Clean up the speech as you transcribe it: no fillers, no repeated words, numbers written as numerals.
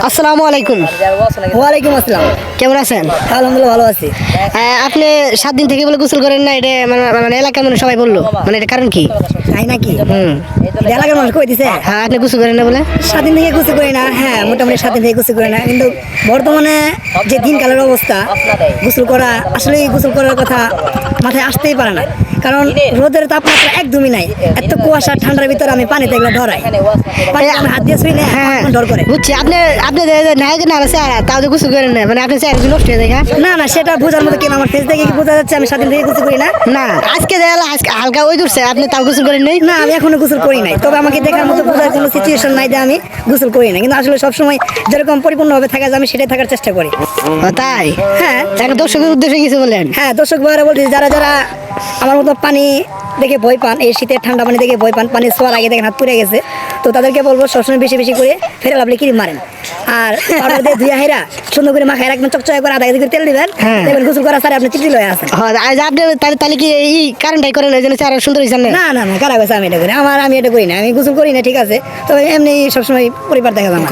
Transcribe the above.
আসসালামু আলাইকুম। ওয়ালাইকুম আসসালাম। কেমন আছেন? আলহামদুলিল্লাহ ভালো আছি। আপনি 7 দিন থেকে বলে গোসল করেন না, এটা মানে এলাকার মানুষ সবাই বললো, মানে এটা কারণ কি? তাই নাকি? হুম। এটা এলাকার মানুষ কই দিছে? হ্যাঁ, আপনি গোসল করেন না বলে। 7 দিন থেকে গোসল করি না। হ্যাঁ, মোটামুটি 7 দিন থেকে গোসল করি না, কিন্তু বর্তমানে যে দিনকালের অবস্থা, গোসল করা আসলে গোসল করার কথা মাথায় আসতেই পারে না, কারণ রোদের তাপমাত্রা একদমই নাই। এত কুয়াশা ঠান্ডার ভিতরে আমি পানিতে এগুলো ডরাই, পানিতে আমি হাত দিয়ে শুইলে হ্যাঁ, ডর করে। বুঝছি। আপনি আপনি নায়ক না চেহারা, তাও তো গোসল করেন না, মানে আপনি চেহারা নষ্ট হয়ে যায়। না না, সেটা বোঝার মতো কেন? আমার ফেস দেখে কি বোঝা যাচ্ছে আমি 7 দিন থেকে গোসল করি না? না, আজকে দেখালো আজকে হালকা ওই দূরছে, আপনি তাও গোসল করেন নাই। না, আমি এখনো গোসল করি নাই, তবে আমাকে দেখার মতো বোঝার কোনো সিচুয়েশন নাই যে আমি গোসল করি না, কিন্তু আসলে সবসময় যেরকম পরিপূর্ণভাবে থাকা যায় আমি সেটাই থাকার চেষ্টা করি। ও তাই? হ্যাঁ একটা দর্শকের উদ্দেশ্যে কিছু বলেন। হ্যাঁ, দর্শক ভাইরা বলছি, যারা যারা আমার মতো পানি দেখে ভয় পান, এই শীতের ঠান্ডা পানি দেখে ভয় পান, পানি ছোঁয়ার আগে দেখেন হাত পুড়ে গেছে, তো তাদেরকে বলবো সবসময় বেশি বেশি করে ফেরা লাভলে ক্রিম মারেন, আর পাউডার দিয়ে ধুয়া হেরা সুন্দর করে মাখায় রাখবেন, চকচকে করে আধা কেজি করে তেল দিবেন, হ্যাঁ। দেখবেন গোসল করার সারে আপনি চিঠি লয়ে আসেন। হ্যাঁ, আজ আপনি তাহলে কি এই কারণটাই করেন, ওই জন্য চেহারা সুন্দর হয়েছেন না? না না না, কারা গেছে আমি এটা করি? আমি এটা করি না, আমি গোসল করি না, ঠিক আছে, তবে এমনি সবসময় পরিবার দেখা যায় না।